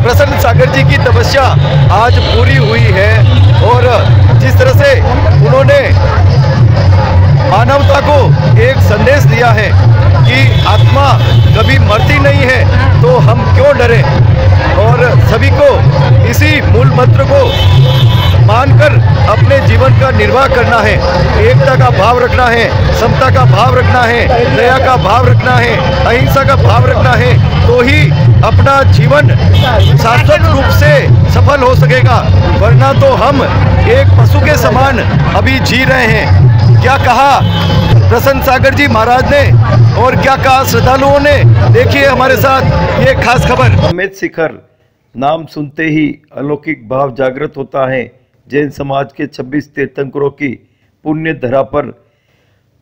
प्रसन्न सागर जी की तपस्या आज पूरी हुई है और जिस तरह से उन्होंने मानवता को एक संदेश दिया है कि आत्मा कभी मरती नहीं है तो हम क्यों डरें, और सभी को इसी मूल मंत्र को मानकर अपने जीवन का निर्वाह करना है। एकता का भाव रखना है, समता का भाव रखना है, दया का भाव रखना है, अहिंसा का भाव रखना है, तो ही अपना जीवन शाश्वत रूप से सफल हो सकेगा, वरना तो हम एक पशु के समान अभी जी रहे हैं। क्या कहा प्रसन्न सागर जी महाराज ने और क्या कहा श्रद्धालुओं ने, देखिए हमारे साथ ये खास खबर। अमित शिखर नाम सुनते ही अलौकिक भाव जागृत होता है। जैन समाज के 26 तीर्थंकरों की पुण्य धरा पर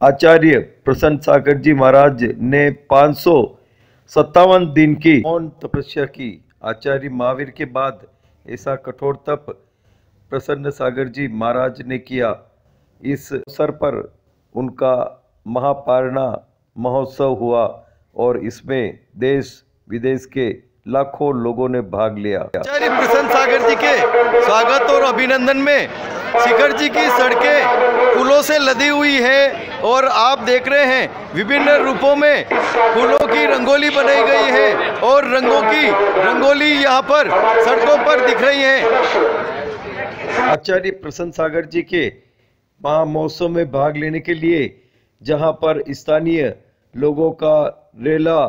आचार्य प्रसन्न सागर जी महाराज ने 557 दिन की मौन तपस्या की। आचार्य महावीर के बाद ऐसा कठोर तप प्रसन्न सागर जी महाराज ने किया। इस अवसर पर उनका महापारणा महोत्सव हुआ और इसमें देश विदेश के लाखों लोगों ने भाग लिया। आचार्य प्रसन्न सागर जी के स्वागत और अभिनंदन में शिखर जी की सड़कें फूलों से लदी हुई है और आप देख रहे हैं विभिन्न रूपों में फूलों की रंगोली बनाई गई है और रंगों की रंगोली यहाँ पर सड़कों पर दिख रही है। आचार्य प्रसन्न सागर जी के महोत्सव में भाग लेने के लिए जहाँ पर स्थानीय लोगों का रेला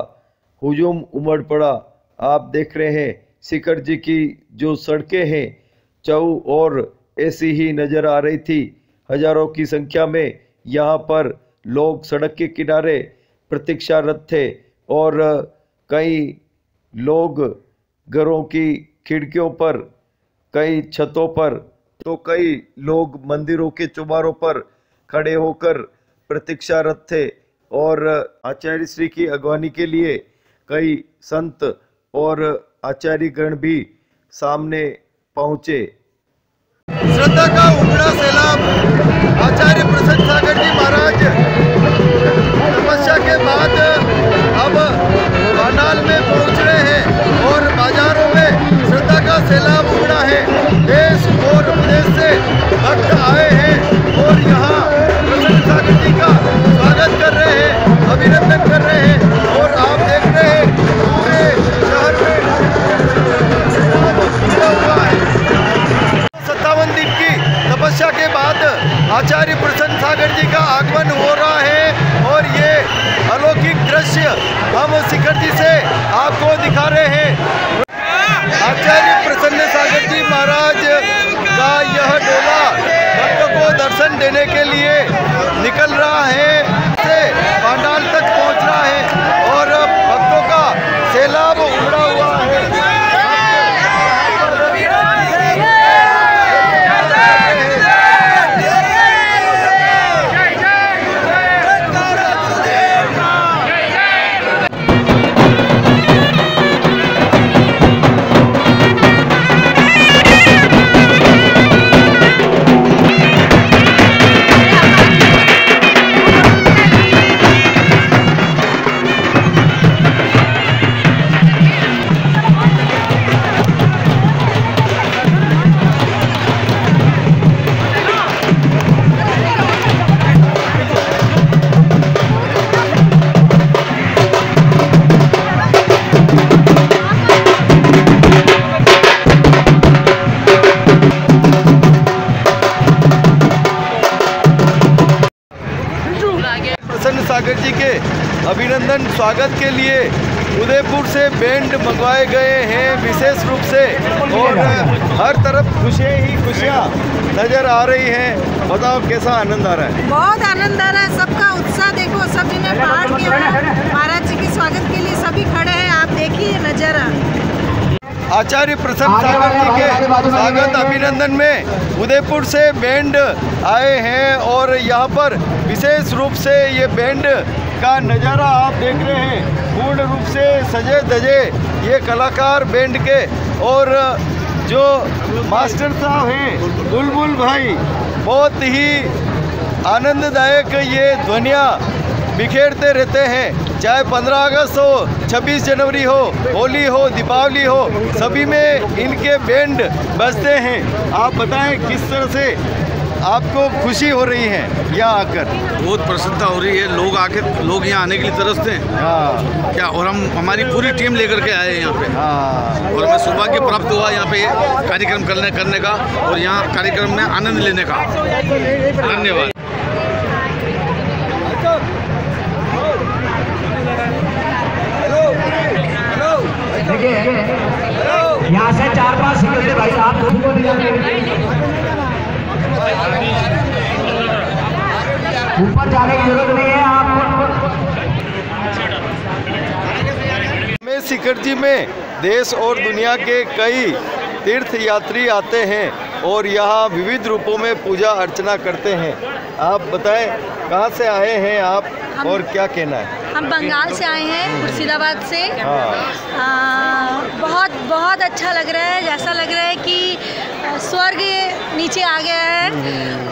हुजूम उमड़ पड़ा। आप देख रहे हैं शिखर जी की जो सड़कें हैं चौ और ऐसी ही नजर आ रही थी। हजारों की संख्या में यहाँ पर लोग सड़क के किनारे प्रतीक्षारत थे और कई लोग घरों की खिड़कियों पर, कई छतों पर, तो कई लोग मंदिरों के चौबारों पर खड़े होकर प्रतीक्षारत थे और आचार्य श्री की अगवानी के लिए कई संत और आचार्य गण भी सामने पहुंचे। श्रद्धा का उमड़ा सैलाब आचार्य प्रसन्न सागर जी महाराज तपस्या के बाद अब पांडाल में पहुंच रहे हैं और बाजारों में श्रद्धा का सैलाब उमड़ा है। देश और विदेश से भक्त आए हैं और यहाँ प्रसन्न सागर जी का स्वागत कर रहे हैं, अभिनंदन कर रहे हैं और आप देख रहे हैं पूरे शहर में 57 दिन की तपस्या के बाद आचार्य प्रसन्न सागर जी का आगमन हो रहा है और ये अलौकिक दृश्य हम शिखर जी से आपको दिखा रहे हैं। आचार्य प्रसन्न सागर जी महाराज का यह डोला भक्तों को दर्शन देने के लिए निकल रहा है, से पांडाल तक पहुंच रहा है और भक्तों का सैलाब उमड़ा हुआ है। प्रसन्न सागर जी के अभिनंदन स्वागत के लिए उदयपुर से बैंड मंगवाए गए हैं विशेष रूप से और हर तरफ खुशियाँ ही खुशियाँ नजर आ रही हैं। बताओ कैसा आनंद आ रहा है? बहुत आनंद आ रहा है, सबका उत्साह देखो, सभी ने पहाड़ किया महाराज जी के स्वागत के लिए सभी खड़े हैं, आप देखिए नजारा। आचार्य प्रसन्न सागर जी के स्वागत अभिनंदन में उदयपुर से बैंड आए हैं और यहाँ पर विशेष रूप से ये बैंड का नज़ारा आप देख रहे हैं। पूर्ण रूप से सजे धजे ये कलाकार बैंड के और जो मास्टर साहब हैं बुलबुल भाई, बहुत ही आनंददायक ये ध्वनियाँ बिखेरते रहते हैं चाहे 15 अगस्त हो, 26 जनवरी हो, होली हो, दीपावली हो, सभी में इनके बैंड बजते हैं। आप बताएं किस तरह से आपको खुशी हो रही है यहाँ आकर? बहुत प्रसन्नता हो रही है। लोग यहाँ आने के लिए तरसते हैं। हाँ क्या, और हमारी पूरी टीम लेकर के आए हैं यहाँ पे। हाँ, और हमें सौभाग्य प्राप्त हुआ यहाँ पे कार्यक्रम करने का और यहाँ कार्यक्रम में आनंद लेने का। धन्यवाद। यहाँ से 4-5 सेकंड भाई साहब ऊपर जाने की जरूरत नहीं है आपको। में शिखर जी में देश और दुनिया के कई तीर्थ यात्री आते हैं और यहाँ विविध रूपों में पूजा अर्चना करते हैं। आप बताएं कहाँ से आए हैं आप और क्या कहना है? हम बंगाल से आए हैं, मुर्शिदाबाद से। बहुत अच्छा लग रहा है। ऐसा लग रहा है कि स्वर्ग नीचे आ गया है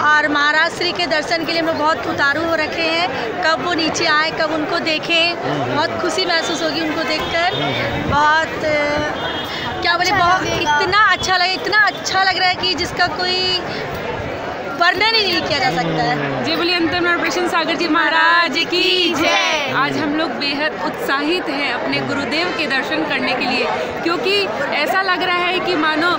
और महाराज श्री के दर्शन के लिए हम लोग बहुत उतारू हो रखे हैं। कब वो नीचे आए, कब उनको देखें, बहुत खुशी महसूस होगी उनको देखकर। बहुत क्या बोले, बहुत इतना अच्छा लग रहा है कि जिसका कोई वर्णन ही नहीं किया जा सकता है। जय बोलिए अंतर्मन प्रसन्न सागर जी महाराज की जय। आज हम लोग बेहद उत्साहित हैं अपने गुरुदेव के दर्शन करने के लिए, क्योंकि ऐसा लग रहा है कि मानो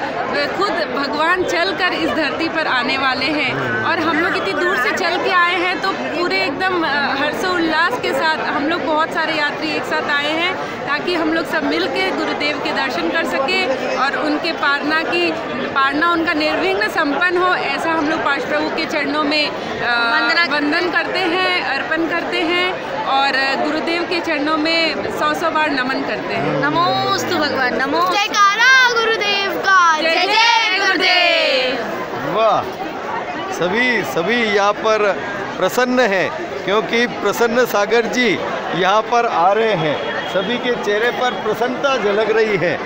खुद भगवान चलकर इस धरती पर आने वाले हैं। और हम लोग इतनी दूर से चल के आए हैं तो पूरे एकदम हर्षोल्लास के साथ हम लोग बहुत सारे यात्री एक साथ आए हैं ताकि हम लोग सब मिल के गुरुदेव के दर्शन कर सके और उनके पारना उनका निर्विघ्न संपन्न हो, ऐसा हम लोग पांच प्रभु के चरणों में वंदन करते हैं, अर्पण करते हैं और गुरुदेव के चरणों में 100 बार नमन करते हैं। नमोस्तु भगवान, नमो। जयकारा गुरुदेव का, जय जय गुरुदेव। वाह, सभी यहाँ पर प्रसन्न हैं क्योंकि प्रसन्न सागर जी यहाँ पर आ रहे हैं। सभी के चेहरे पर प्रसन्नता झलक रही है।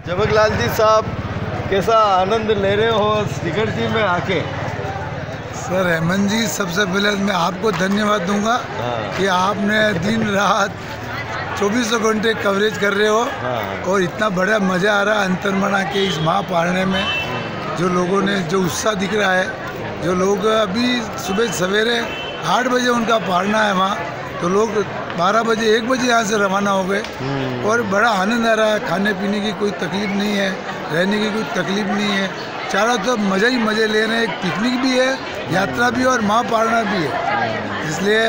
चमकलाल जी साहब, कैसा आनंद ले रहे हो शिखर जी में आके? सर हेमंत जी, सबसे पहले मैं आपको धन्यवाद दूंगा कि आपने दिन रात 24 घंटे कवरेज कर रहे हो और इतना बड़ा मज़ा आ रहा है अंतर्मना के इस महापारणे में। जो लोगों ने जो उत्साह दिख रहा है, जो लोग अभी सुबह सवेरे 8 बजे उनका पारना है वहाँ, तो लोग 12 बजे 1 बजे यहाँ से रवाना हो गए और बड़ा आनंद आ रहा है। खाने पीने की कोई तकलीफ नहीं है, रहने की कोई तकलीफ नहीं है, चारों तरफ मज़े ही मज़े ले रहे हैं। एक पिकनिक भी है, यात्रा भी और महापारना भी है। इसलिए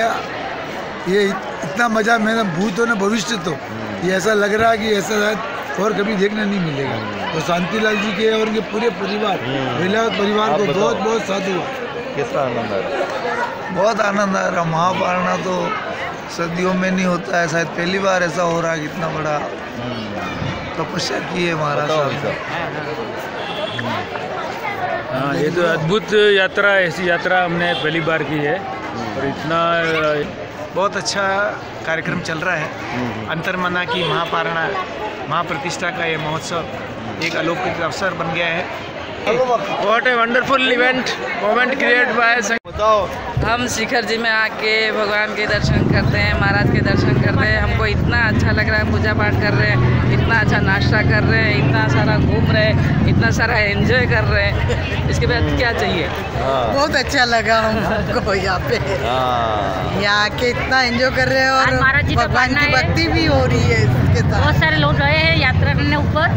ये इतना मज़ा मैंने भूत हो न भविष्य तो ये ऐसा लग रहा है कि ऐसा शायद और कभी देखने नहीं मिलेगा। तो शांतिलाल जी के और उनके पूरे परिवार परिवार को बहुत बहुत साधु। कैसा आनंद आ रहा है? बहुत आनंद आ रहा। महापारना तो सदियों में नहीं होता है, शायद पहली बार ऐसा हो रहा है। कितना बड़ा तपस्या की है महाराज साहब। हाँ, ये तो अद्भुत यात्रा, ऐसी यात्रा हमने पहली बार की है और इतना बहुत अच्छा कार्यक्रम चल रहा है। अंतर्मना की महापारणा महाप्रतिष्ठा का ये महोत्सव एक अलौकिक अवसर बन गया है। What a wonderful event moment create bye. बताओ, हम शिखर जी में आके भगवान के दर्शन करते हैं, महाराज के दर्शन करते हैं। हमको इतना अच्छा लग रहा है, पूजा पाठ कर रहे हैं, इतना अच्छा नाश्ता कर रहे हैं, इतना सारा घूम रहे हैं, इतना सारा एंजॉय कर रहे हैं। इसके बाद क्या चाहिए? बहुत अच्छा लगा हमको यहाँ पे। यहाँ आके इतना एंजॉय कर रहे हैं और भगवान की भक्ति भी हो रही है इसके साथ। बहुत सारे लोग गए हैं यात्रा करने, ऊपर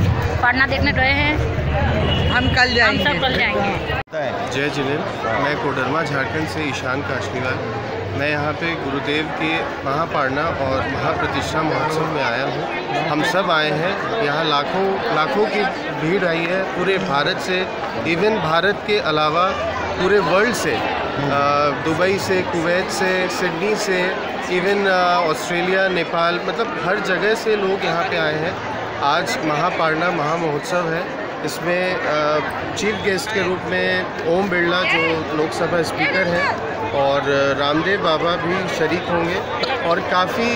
पारना देखने गए हैं। हम कल जाएंगे। हम सब कल जाएंगे। जय जिनेन्द्र, मैं कोडरमा झारखंड से ईशान काशनीवाल। मैं यहाँ पे गुरुदेव के महापारना और महाप्रतिष्ठा महोत्सव में आया हूँ। हम सब आए हैं, यहाँ लाखों की भीड़ आई है पूरे भारत से, इवन भारत के अलावा पूरे वर्ल्ड से, दुबई से, कुवैत से, सिडनी से, इवन ऑस्ट्रेलिया, नेपाल, मतलब हर जगह से लोग यहाँ पे आए हैं। आज महापारना महामहोत्सव है। इसमें चीफ गेस्ट के रूप में ओम बिरला जो लोकसभा स्पीकर हैं और रामदेव बाबा भी शरीक होंगे और काफ़ी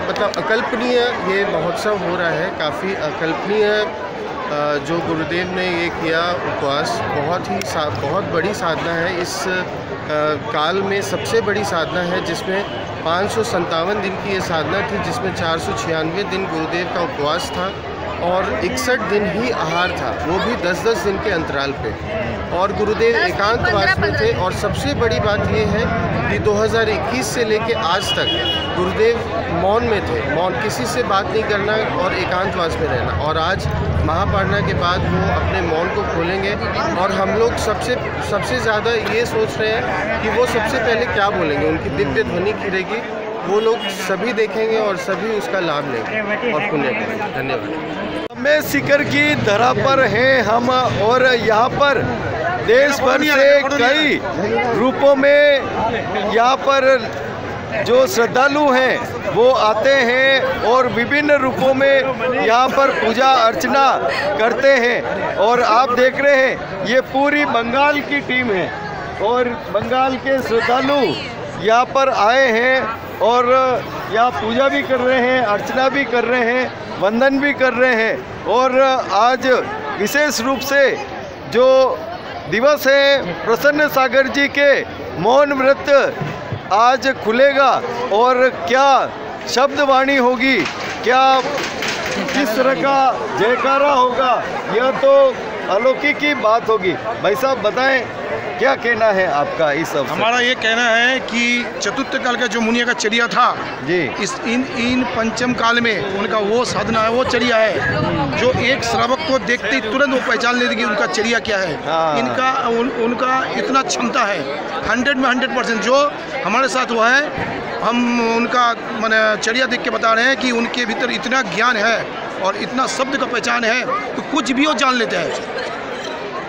मतलब अकल्पनीय ये महोत्सव हो रहा है। काफ़ी अकल्पनीय जो गुरुदेव ने ये किया उपवास, बहुत बड़ी साधना है। इस काल में सबसे बड़ी साधना है, जिसमें 557 दिन की ये साधना थी, जिसमें 496 दिन गुरुदेव का उपवास था और 61 दिन ही आहार था, वो भी 10-10 दिन के अंतराल पे। और गुरुदेव एकांतवास में थे। और सबसे बड़ी बात ये है कि 2021 से लेके आज तक गुरुदेव मौन में थे, मौन, किसी से बात नहीं करना और एकांतवास में रहना। और आज महापारणा के बाद वो अपने मौन को खोलेंगे और हम लोग सबसे ज़्यादा ये सोच रहे हैं कि वो सबसे पहले क्या बोलेंगे, उनकी दिव्य ध्वनि गिरेगी, वो लोग सभी देखेंगे और सभी उसका लाभ लेंगे और पुण्य करेंगे। धन्यवाद। समय शिखर की धरा पर हैं हम और यहाँ पर देश भर से कई रूपों में यहाँ पर जो श्रद्धालु हैं वो आते हैं और विभिन्न रूपों में यहाँ पर पूजा अर्चना करते हैं। और आप देख रहे हैं ये पूरी बंगाल की टीम है और बंगाल के श्रद्धालु यहाँ पर आए हैं और यहाँ पूजा भी कर रहे हैं, अर्चना भी कर रहे हैं, वंदन भी कर रहे हैं। और आज विशेष रूप से जो दिवस है प्रसन्न सागर जी के मौन व्रत आज खुलेगा और क्या शब्द वाणी होगी, क्या किस तरह का जयकारा होगा, यह तो अलौकिक की बात होगी। भाई साहब बताएं क्या कहना है आपका इस अवसर? हमारा ये कहना है कि चतुर्थ काल का जो मुनिया का चर्या था जी, इस इन पंचम काल में उनका वो साधना है, वो चर्या है जो एक श्रावक को देखते ही तुरंत वो पहचान लेती कि उनका चर्या क्या है। इनका उनका इतना क्षमता है 100 में 100%। जो हमारे साथ हुआ है, हम उनका मैंने चर्या देख के बता रहे हैं कि उनके भीतर इतना ज्ञान है और इतना शब्द का पहचान है तो कुछ भी वो जान लेते हैं।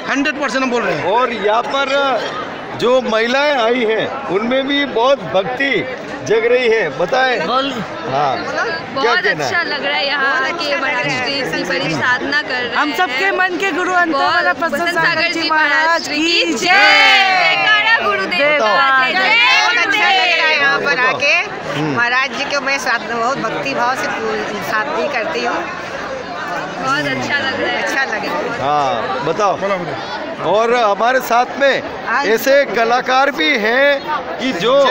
100% हम बोल रहे हैं। और यहाँ पर जो महिलाएं आई हैं उनमें भी बहुत भक्ति जग रही है, बताएं। हाँ, बहुत अच्छा लग रहा है यहाँ के महाराज इतनी बड़ी साधना कर रहे हैं। हम सबके मन के गुरु अंतर्मना प्रसन्न सागर जी महाराज की जय। गुरुदेव का जय। बहुत अच्छा लग रहा है यहाँ पर आके। महाराज जी को मैं बहुत भक्ति भाव से साधना करती हूँ। बहुत अच्छा लग रहा है। अच्छा लगे। हाँ बताओ। और हमारे साथ में ऐसे कलाकार भी हैं कि जो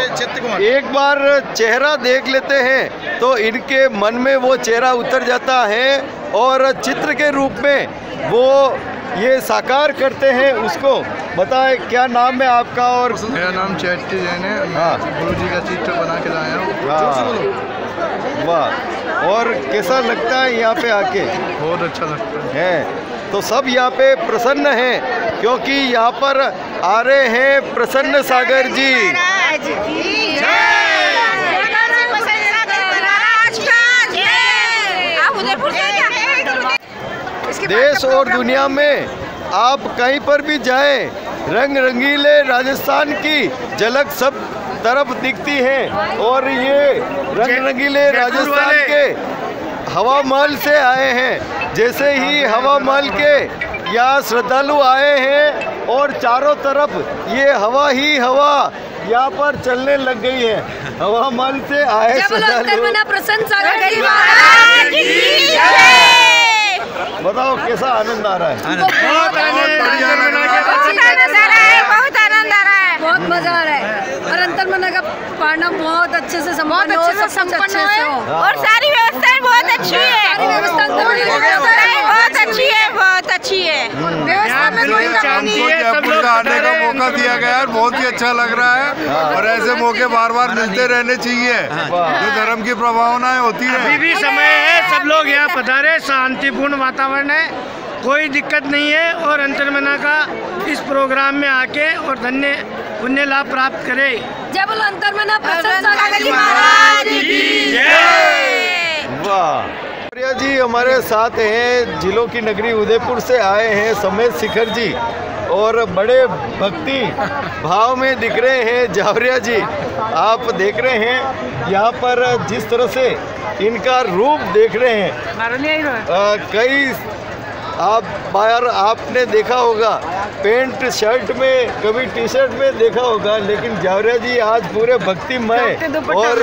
एक बार चेहरा देख लेते हैं तो इनके मन में वो चेहरा उतर जाता है और चित्र के रूप में वो ये साकार करते हैं उसको। बताएं क्या नाम है आपका? और मेरा नाम चैटी जैन है। हाँ, गुरु जी का चित्र बना के लाया हूँ। हाँ, वाह। और कैसा लगता है यहाँ पे आके? बहुत अच्छा लगता है। तो सब यहाँ पे प्रसन्न हैं क्योंकि यहाँ पर आ रहे हैं प्रसन्न सागर जी। देश और दुनिया में आप कहीं पर भी जाएं, रंग रंगीले राजस्थान की झलक सब तरफ दिखती है। और ये रंग रंगीले राजस्थान के हवा महल से आए हैं। जैसे ही हवा महल के यहाँ श्रद्धालु आए हैं और चारों तरफ ये हवा ही हवा यहाँ पर चलने लग गई है। हवा महल से आए श्रद्धालु। प्रसन्न सागर जी महाराज की जय। बताओ कैसा आनंद आ रहा है? बहुत आनंद आ रहा है। बहुत मजा आ रहा है। और अंतर्मना का पारणा बहुत अच्छे से संपन्न हो, और सारी व्यवस्थाएं बहुत अच्छी है। बहुत अच्छी है, बहुत अच्छी है। जयपुर का आने का मौका दिया गया है, बहुत ही अच्छा लग रहा है। और ऐसे मौके बार बार मिलते रहने चाहिए जो धर्म की प्रभावनाएं होती है। अभी भी समय है, सब लोग यहाँ पधारे, शांतिपूर्ण वातावरण है, कोई दिक्कत नहीं है। और अंतर्मना का इस प्रोग्राम में आके और पुण्य लाभ प्राप्त करे। जय बोलो अंतर्मना प्रसन्न सागर जी महाराज की जय। वाह जी, हमारे साथ हैं जिलों की नगरी उदयपुर से आए हैं समेत शिखर जी और बड़े भक्ति भाव में दिख रहे हैं जावरिया जी। आप देख रहे हैं यहाँ पर जिस तरह से इनका रूप देख रहे हैं। कई आप बाहर आपने देखा होगा पैंट शर्ट में, कभी टी शर्ट में देखा होगा, लेकिन जावरिया जी आज पूरे भक्तिमय और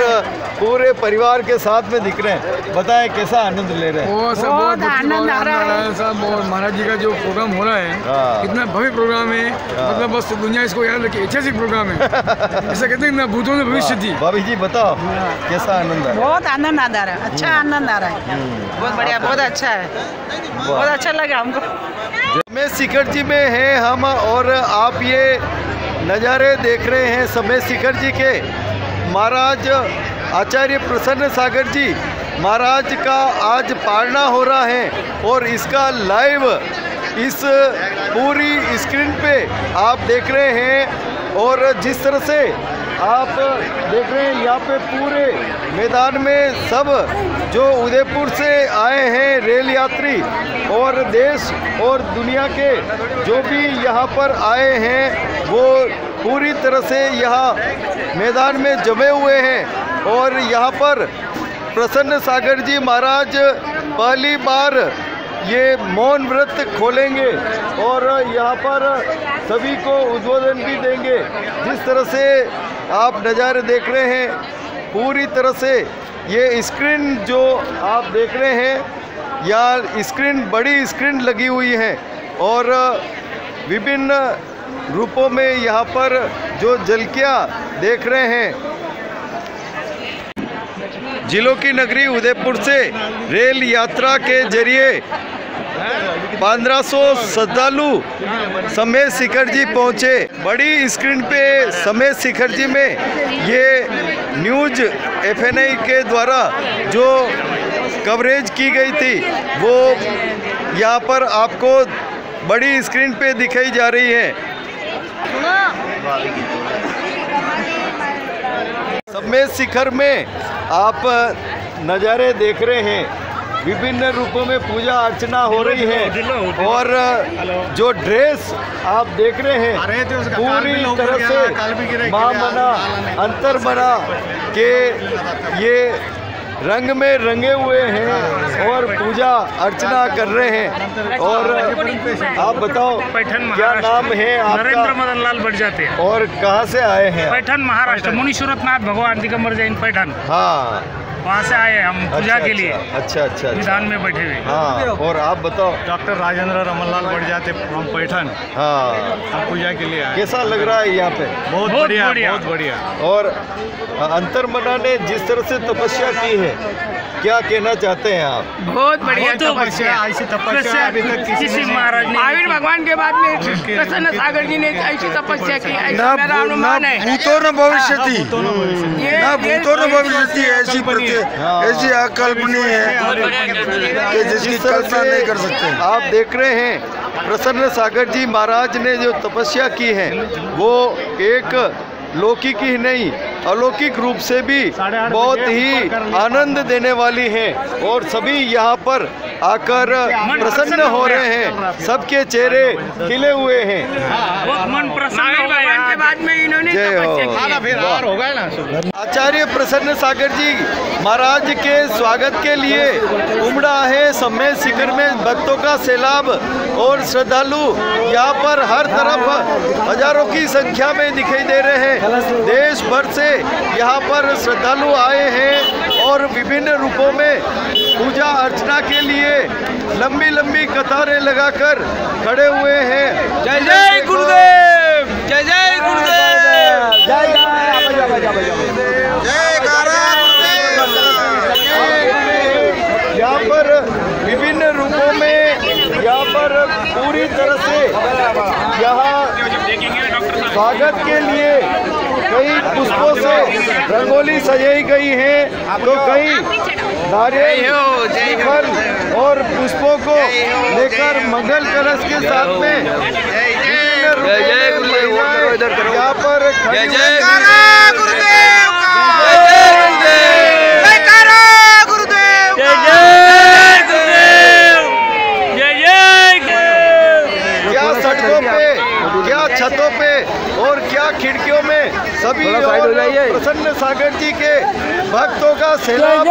पूरे परिवार के साथ में दिख रहे हैं। बताएं कैसा आनंद ले रहे हैं? वो सब बहुत आनंद आ रहा है साहब। और महाराज जी का जो प्रोग्राम हो रहा है इतना भव्य प्रोग्राम है, मतलब बस दुनिया इसको याद रखे, ऐतिहासिक प्रोग्राम है। ऐसा कहते हैं ना, भूतों में भविष्य थी। भाभी जी बताओ कैसा आनंद आ रहा है? बहुत आनंद आ रहा है, अच्छा आनंद आ रहा है, बहुत बढ़िया, बहुत अच्छा है, बहुत अच्छा लगा हमको। समय शिखर जी में हैं हम और आप ये नज़ारे देख रहे हैं समय शिखर जी के। महाराज आचार्य प्रसन्न सागर जी महाराज का आज पारना हो रहा है और इसका लाइव इस पूरी स्क्रीन पे आप देख रहे हैं। और जिस तरह से आप देख रहे हैं यहाँ पे पूरे मैदान में सब जो उदयपुर से आए हैं रेल यात्री और देश और दुनिया के जो भी यहाँ पर आए हैं वो पूरी तरह से यहाँ मैदान में जमे हुए हैं। और यहाँ पर प्रसन्न सागर जी महाराज पहली बार ये मौन व्रत खोलेंगे और यहाँ पर सभी को उद्बोधन भी देंगे। जिस तरह से आप नज़ारे देख रहे हैं पूरी तरह से ये स्क्रीन जो आप देख रहे हैं, यहाँ स्क्रीन बड़ी स्क्रीन लगी हुई है और विभिन्न रूपों में यहाँ पर जो झलकियाँ देख रहे हैं। जिलों की नगरी उदयपुर से रेल यात्रा के जरिए 1500 श्रद्धालु समय शिखर जी पहुँचे। बड़ी स्क्रीन पे समय शिखर जी में ये न्यूज़ FNI के द्वारा जो कवरेज की गई थी वो यहाँ पर आपको बड़ी स्क्रीन पे दिखाई जा रही है। समय शिखर में आप नज़ारे देख रहे हैं, विभिन्न रूपों में पूजा अर्चना हो रही है और जो ड्रेस आप देख रहे हैं पूरी तरह से माँ मना अंतर मना के ये रंग में रंगे हुए हैं और पूजा अर्चना कर रहे हैं। और आप बताओ क्या नाम है आपका? नरेंद्र मदन लाल बढ़ जाते हैं। और कहाँ से आए हैं? पैठन महाराष्ट्र, मुनि सूरतनाथ भगवान दिगंबर जैन पैठन। हाँ, वहाँ से आए हम पूजा के लिए। अच्छा विधान में बैठे हुए। हाँ, और आप बताओ? डॉक्टर राजेंद्र रमनलाल बढ़ जाते फ्रॉम पैठन। हाँ, हम पूजा के लिए आए। कैसा लग रहा है यहाँ पे? बहुत बढ़िया। और अंतर्मना ने जिस तरह से तपस्या की है, क्या कहना चाहते हैं आप? बहुत बढ़िया तपस्या, ऐसी तपस्या अभी तक किसी महाराज ने, महावीर भगवान के बाद में प्रसन्न सागर जी ने ऐसी तपस्या की। ना भूतो न भविष्य थी, ना भूतो न भविष्य थी, ऐसी अकल्पनीय है कि जिसकी कल्पना नहीं कर सकते। आप देख रहे हैं प्रसन्न सागर जी महाराज ने जो तपस्या की है वो एक लौकिक ही नहीं अलौकिक रूप से भी बहुत ही आनंद देने वाली है और सभी यहाँ पर आकर प्रसन्न हो रहे हैं, सबके चेहरे खिले हुए हैं। मन प्रसन्न के बाद में इन्होंने आचार्य प्रसन्न सागर जी महाराज के स्वागत के लिए उमड़ा है समय शिखर में भक्तों का सैलाब और श्रद्धालु यहाँ पर हर तरफ हजारों की संख्या में दिखाई दे रहे हैं। देश भर से यहाँ पर श्रद्धालु आए हैं और विभिन्न रूपों में पूजा अर्चना के लिए लंबी लंबी कतारें लगाकर खड़े हुए हैं। जय जय गुरुदेव, जय जय गुरुदेव, जय यहाँ पर विभिन्न रूपों में यहाँ पर पूरी तरह से यहाँ स्वागत के लिए कई पुष्पों से रंगोली सजाई गई है तो कई नारियल फल और पुष्पों को लेकर मंगल कलश के साथ में यहाँ पर क्या सड़कों पे, क्या छतों पे और क्या खिड़कियों में सभी प्रसन्न सागर जी के भक्तों का सैलाब।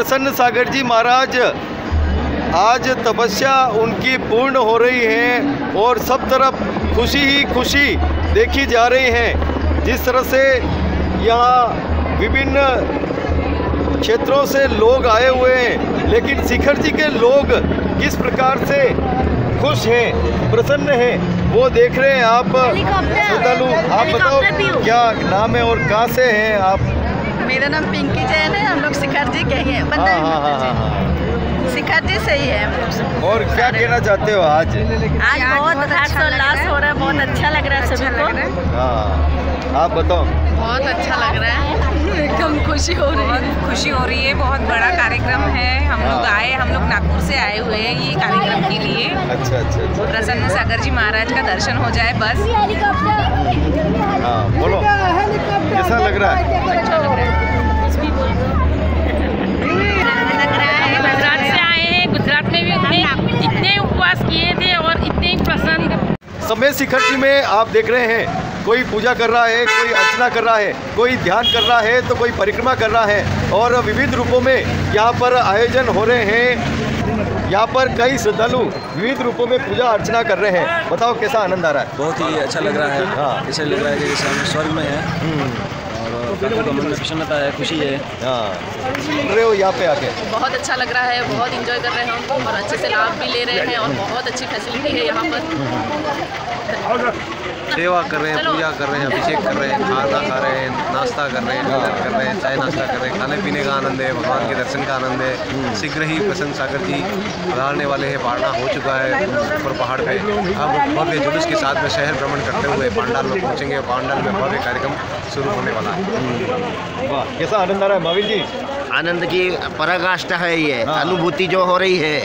प्रसन्न सागर जी महाराज आज तपस्या उनकी पूर्ण हो रही है और सब तरफ खुशी ही खुशी देखी जा रही है। जिस तरह से यहाँ विभिन्न क्षेत्रों से लोग आए हुए हैं, लेकिन शिखर जी के लोग किस प्रकार से खुश हैं, प्रसन्न हैं, वो देख रहे हैं आप श्रद्धालु। आप बताओ क्या नाम है और कहाँ से हैं आप? मेरा नाम पिंकी जैन है, हम लोग शिखर जी के हैं। शिखर जी से ही है हम लोग। और क्या कहना चाहते हो आज? बहुत हर्षोल्लास हो रहा है, बहुत अच्छा लग रहा है सभी को। हाँ, आप बताओ। बहुत अच्छा लग रहा है, एकदम खुशी हो रही है। खुशी हो रही है, बहुत बड़ा कार्यक्रम है। हम लोग आए, हम लोग नागपुर से आए हुए हैं ये कार्यक्रम के लिए। अच्छा। प्रसन्न सागर जी महाराज का दर्शन हो जाए बस। हाँ, बोलो कैसा लग रहा है? अच्छा लग रहा है। गुजरात से आए हैं, गुजरात में भी इतने उपवास किए थे और इतने ही प्रसन्न। समय शिखर जी में आप देख रहे हैं, कोई पूजा कर रहा है, कोई अर्चना कर रहा है, कोई ध्यान कर रहा है, तो कोई परिक्रमा कर रहा है और विविध रूपों में यहाँ पर आयोजन हो रहे हैं। यहाँ पर कई श्रद्धालु विविध रूपों में पूजा अर्चना कर रहे हैं। बताओ कैसा आनंद आ रहा है? बहुत ही अच्छा लग रहा है। हाँ, ऐसे लग रहा है कि जैसे हम स्वर्ग में हैं और काफी मन में प्रसन्नता है, खुशी है। हाँ, रहे हो यहाँ पे आके? बहुत अच्छा लग रहा है, बहुत एंजॉय कर रहे हैं हम और अच्छे से लाभ भी ले रहे हैं और बहुत अच्छी फैसिलिटी है यहाँ पर। सेवा कर रहे हैं, पूजा कर रहे हैं, अभिषेक कर रहे हैं, खाना खा रहे हैं, नाश्ता कर रहे हैं, डिनर कर रहे हैं, चाय नाश्ता कर रहे हैं, खाने पीने का आनंद है, भगवान के दर्शन का आनंद है। शीघ्र ही प्रसन्न सागर जी पधारने वाले हैं। पारना हो चुका है ऊपर पहाड़ पे। अब भव्य जुलूस के साथ में शहर भ्रमण करते हुए पांडाल में पहुँचेंगे। पांडाल में भव्य कार्यक्रम शुरू होने वाला है। वाह, कैसा आनंद आ रहा है महावीर जी? आनंद की पराकाष्ठा है ये। अनुभूति जो हो रही है,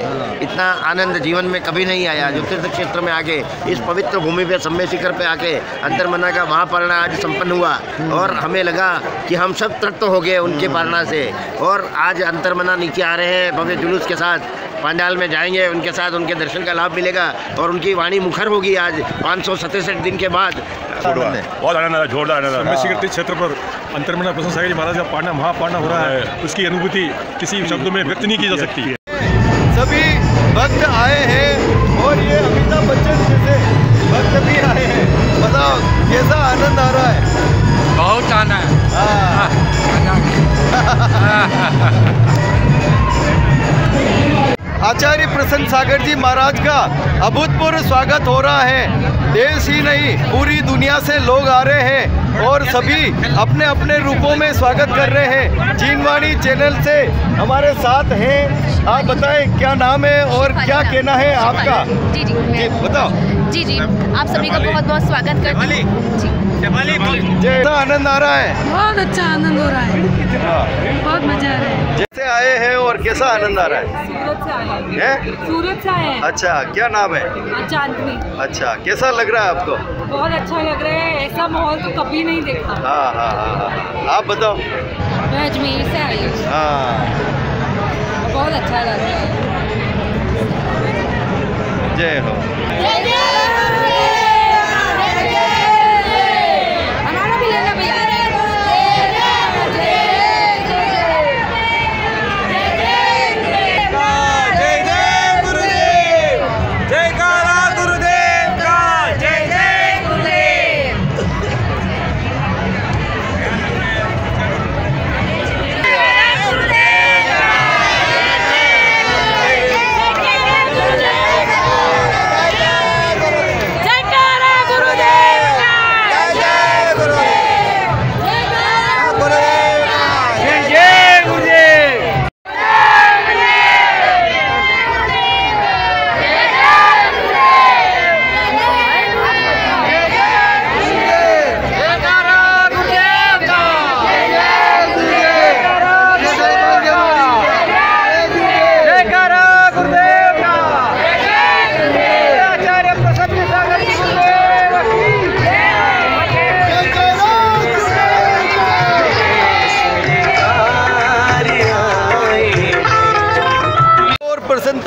इतना आनंद जीवन में कभी नहीं आया। जो तीर्थ क्षेत्र में आके, इस पवित्र भूमि पे सम्य शिखर पे आके अंतर्मना का महापारणा आज संपन्न हुआ और हमें लगा कि हम सब तृप्त हो गए उनके पारणा से। और आज अंतर्मना नीचे आ रहे हैं भव्य जुलूस के साथ, पांडाल में जाएंगे, उनके साथ उनके दर्शन का लाभ मिलेगा और उनकी वाणी मुखर होगी आज 567 दिन के बाद। बहुत आनंद आ, जोरदार आनंद। समय शिखर क्षेत्र पर अंतर्मना प्रसन्न सागर जी महाराज का पारणा, महापारणा हो रहा है। उसकी अनुभूति किसी शब्दों में व्यक्त नहीं की जा सकती है। सभी भक्त आए हैं और ये अमिताभ बच्चन जैसे भक्त भी आए हैं। बताओ कैसा आनंद आ रहा है? बहुत आनंद। आचार्य प्रसन्न सागर जी महाराज का अभूतपूर्व स्वागत हो रहा है। देश ही नहीं, पूरी दुनिया से लोग आ रहे हैं और सभी अपने अपने रूपों में स्वागत कर रहे हैं। जीनवाणी चैनल से हमारे साथ हैं। आप बताएं क्या नाम है और क्या कहना है आपका? जी बताओ। जी आप सभी का बहुत बहुत स्वागत करती हूँ। कैसा आनंद आ रहा है? बहुत अच्छा आनंद हो रहा है, बहुत मजा आ रहा है। जैसे आए हैं और कैसा आनंद आ रहा है? सूरत से आए हैं? सूरत से आए हैं। अच्छा, क्या नाम है? चांदनी। अच्छा, कैसा लग रहा है आपको? बहुत अच्छा लग रहा है, ऐसा माहौल तो कभी नहीं देखा। हाँ। आप बताओ। मैं अजमेर से आई हूँ। हाँ, बहुत अच्छा लग रहा है। जय हो। हमारा भी लेना भैया।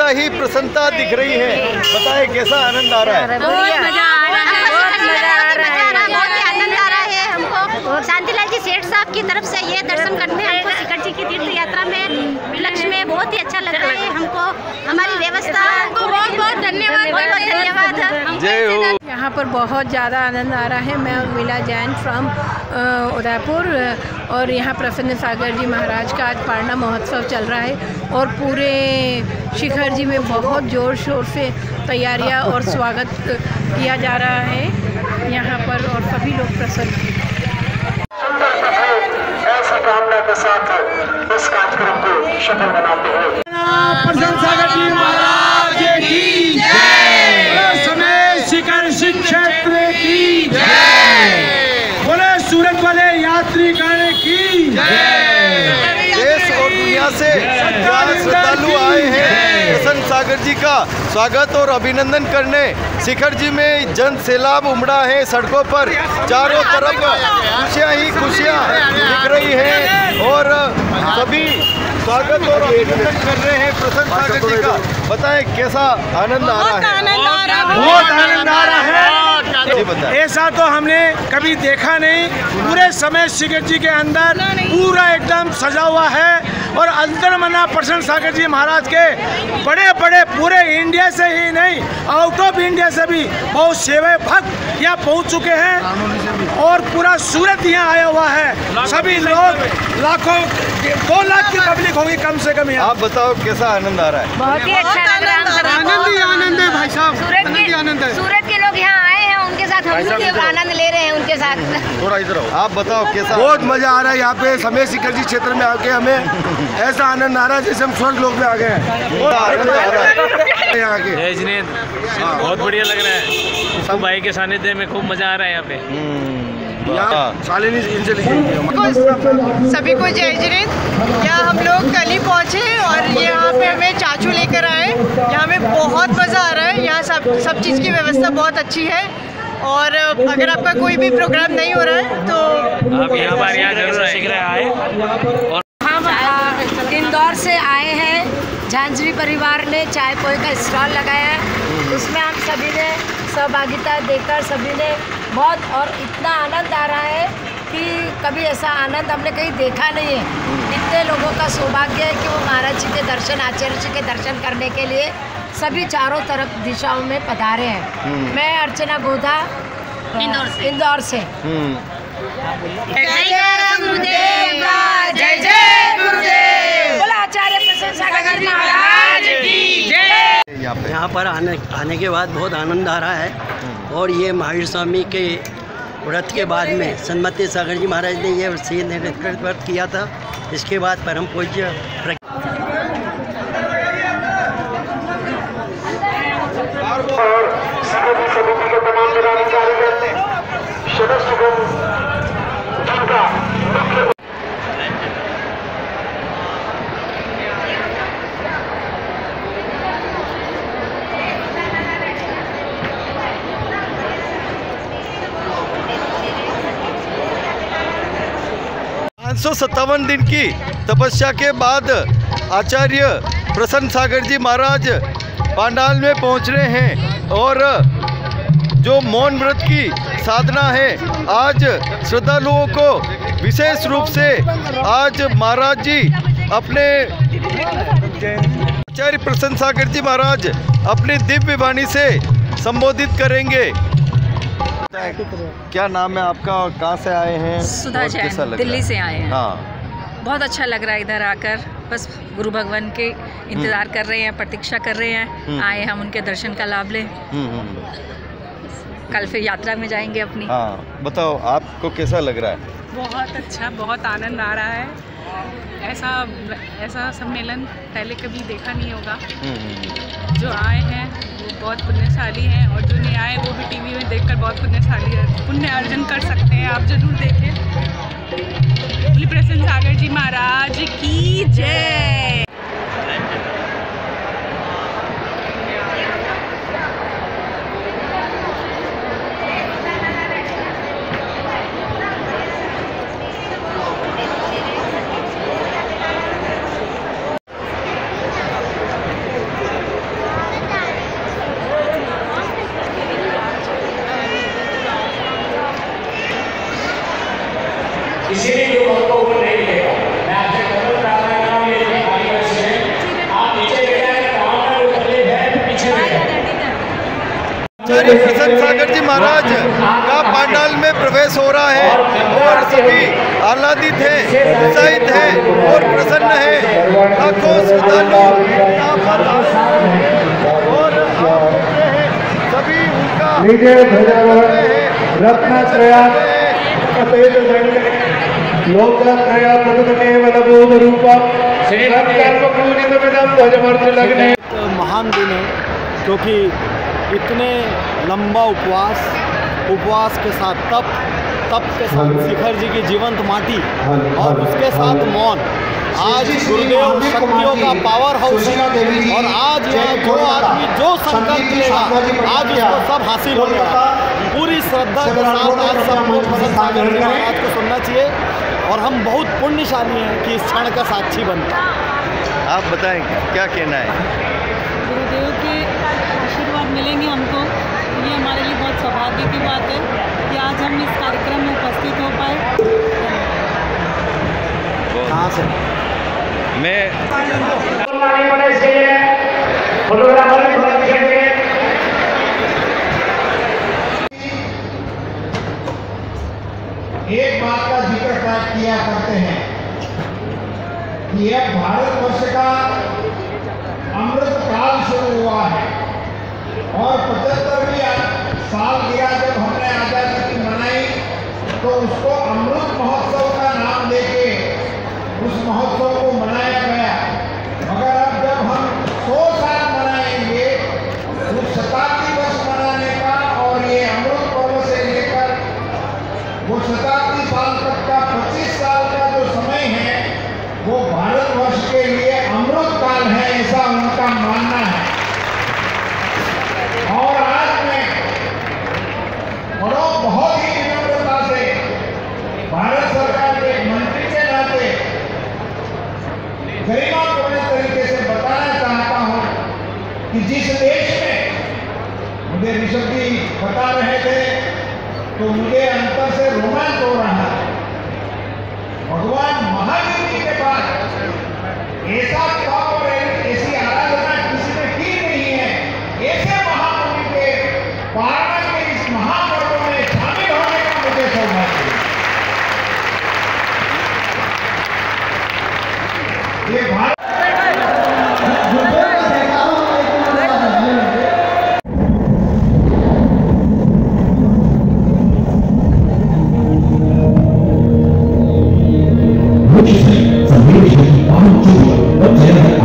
ही प्रसन्नता दिख रही है। बताएं कैसा आनंद आ रहा है? बहुत मजा आ रहा है, बहुत मजा आ रहा है, बहुत आनंद आ रहा है हमको। शांतिलाल जी सेठ साहब की तरफ से ये दर्शन करने हमको शिखर जी की तीर्थ यात्रा में लक्ष्मी यहाँ पर बहुत ज़्यादा आनंद आ रहा है। मैं उर्मिला जैन फ्रॉम उदयपुर और यहाँ प्रसन्न सागर जी महाराज का आज पारना महोत्सव चल रहा है और पूरे शिखर जी में बहुत ज़ोर शोर से तैयारियाँ और स्वागत किया जा रहा है यहाँ पर और सभी लोग प्रसन्न हैं। ऐसी कामना के साथ इस कार्यक्रम को सफल बनाते हैं। प्रसन्न सागर जी महाराज की जय। समय शिखर क्षेत्र की जय। बोले सूरत वाले यात्रीगण की जय। देश और दुनिया से श्रद्धालु आए हैं प्रसन्न सागर जी का स्वागत और अभिनंदन करने। शिखर जी में जन सैलाब उमड़ा है सड़कों पर, चारों तरफ खुशियाँ ही खुशियाँ दिख रही हैं और सभी स्वागत और अभिनंदन कर रहे हैं प्रसन्न सागर जी का। बताएं कैसा आनंद आ रहा है? बहुत आनंद आ रहा है। जी बताएं। ऐसा तो हमने कभी देखा नहीं। पूरे समय शिखर जी के अंदर पूरा एकदम सजा हुआ है और अंतर्मना प्रसन्न सागर जी महाराज के बड़े बड़े पूरे इंडिया से ही नहीं आउट ऑफ इंडिया से भी बहुत सेवा भक्त यहाँ पहुँच चुके हैं और पूरा सूरत यहाँ आया हुआ है। सभी लोग लाखों 2 लाख की पब्लिक होगी कम से कम यहाँ। आप बताओ कैसा आनंद आ रहा है? बहुत ही अच्छा लग रहा है। आनंद ही आनंद है भाई साहब। सूरत के लोग यहाँ आए हैं, उनके साथ हम लोग आनंद ले रहे हैं उनके साथ। थोड़ा इधर आओ। आप बताओ कैसा? बहुत मजा आ रहा है यहाँ पे समय शिखर जी क्षेत्र में आके हमें ऐसा आनंद आ रहा है जैसे हम स्वर्ग लोक में आ गए हैं। यहाँ के जय जिनेंद्र, बहुत बढ़िया लग रहा है। सब भाई के सानिध्य में खूब मजा आ रहा है यहाँ पे। सभी को जय जिनेंद्र। यहाँ हम लोग कल ही पहुँचे और यहाँ पे हमें चाचू लेकर आए। यहाँ में बहुत मज़ा आ रहा है। यहाँ सब चीज़ की व्यवस्था बहुत अच्छी है और अगर आपका कोई भी प्रोग्राम नहीं हो रहा है तो आप यहाँ पर जरूर शीघ्र आए। हम इंदौर से आए हैं। झांझरी परिवार ने चाय पोहे का स्टॉल लगाया है, उसमें हम सभी ने सहभागिता देकर सभी ने बहुत और इतना आनंद आ रहा है कि कभी ऐसा आनंद हमने कहीं देखा नहीं है। इतने लोगों का सौभाग्य है कि वो महाराज जी के दर्शन, आचार्य जी के दर्शन करने के लिए सभी चारों तरफ दिशाओं में पधारे हैं। मैं अर्चना गोधा इंदौर से। जय जय गुरुदेव। बोला आचार्य प्रसन्न सागर जी महाराज की जय। यहाँ पर आने के बाद बहुत आनंद आ रहा है और ये महावीर स्वामी के व्रत के बाद में सन्मति सागर जी महाराज ने ये व्रत किया था। इसके बाद परम पूज्य समिति के तमाम पदाधिकारीगण सदस्यगण जिनका मुख्य 557 दिन की तपस्या के बाद आचार्य प्रसन्न सागर जी महाराज पांडाल में पहुंच रहे हैं और जो मौन व्रत की साधना है आज श्रद्धालुओं को विशेष रूप से आज महाराज जी अपने आचार्य प्रसन्न सागर जी महाराज अपनी दिव्य वाणी से संबोधित करेंगे। क्या नाम है आपका और कहाँ से आए हैं? सुधा जैन, दिल्ली से आए हैं। हाँ, बहुत अच्छा लग रहा है इधर आकर। बस गुरु भगवान के इंतज़ार कर रहे हैं, प्रतीक्षा कर रहे हैं। आए हम उनके दर्शन का लाभ लें। कल फिर यात्रा में जाएंगे अपनी। हाँ, बताओ आपको कैसा लग रहा है? बहुत अच्छा, बहुत आनंद आ रहा है। ऐसा सम्मेलन पहले कभी देखा नहीं होगा। जो आए हैं वो बहुत पुण्यशाली हैं और जो नहीं आए वो भी टीवी में देखकर बहुत पुण्यशाली है, पुण्य अर्जन कर सकते हैं। आप जरूर देखें। बोले प्रसन्न सागर जी महाराज की जय। इसीलिए जो हमको वो नहीं मिलेगा। मैं आपसे प्रार्थना करूंगा आज प्रसन्न सागर जी महाराज का पंडाल में प्रवेश हो रहा है और सभी आह्लादित हैं, उत्साहित हैं और प्रसन्न हैं। लाखों श्रद्धालु यहाँ पर और सभी उनका महान दिन है क्योंकि इतने लंबा उपवास के साथ तप के साथ शिखर जी की जीवंत माटी और उसके साथ मौन, आज गुरुदेव शक्तियों का पावर हाउस है और आज यहाँ जो आदमी जो संकल्प लेगा आज इसको सब हासिल होगा। पूरी श्रद्धा के साथ आज सबको प्रसन्न सागर जी महाराज को सुनना चाहिए और हम बहुत पुण्यशाली हैं कि इस क्षण का साक्षी बनता। आप बताएं क्या कहना है? गुरुदेव के आशीर्वाद मिलेंगे हमको, ये हमारे लिए बहुत सौभाग्य की बात है कि आज हम इस कार्यक्रम में उपस्थित हो पाए। कहाँ से? मैं एक बात का जिक्र किया करते हैं कि यह भारतवर्ष का अमृत काल शुरू हुआ है और 75वीं सालगिरह जब हमने आज़ादी की मनाई तो उसको अमृत महोत्सव का नाम देके उस महोत्सव को मनाया गया। मगर अब जब हम 100 साल मनाएंगे उस शताब्दी वर्ष मनाने का और ये अमृत पर्व से लेकर वो शताब्दी साल तक का 25 साल का जो समय है वो भारतवर्ष के लिए अमृत काल है, ऐसा उनका मानना है। और आज मैं बहुत ही विनम्रता से भारत सरकार के मंत्री के नाते गरिमापूर्ण तरीके से बताना चाहता हूं कि जिस देश में मुझे ऋषभ जी बता रहे थे तो मुझे अंतर से रोमांच हो रहा है। भगवान महावीर जी के बाद ऐसा तप और ऐसी आराधना किसी ने की नहीं है। ऐसे महामुनि के पारण के इस महापर्व में शामिल होने का मुझे सौभाग्य है। ये Bharat What you say? From here, I'm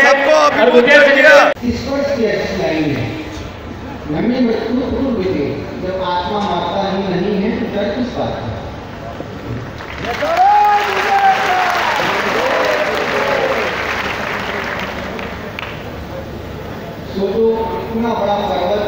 सबको अभिभूत किया। ईश्वर की अच्छी लाइन है, नमी मृत्यु पूर्व विधि, जब आत्मा मारता ही नहीं है तो डर किस बात है। सोचो इतना बड़ा पर्वत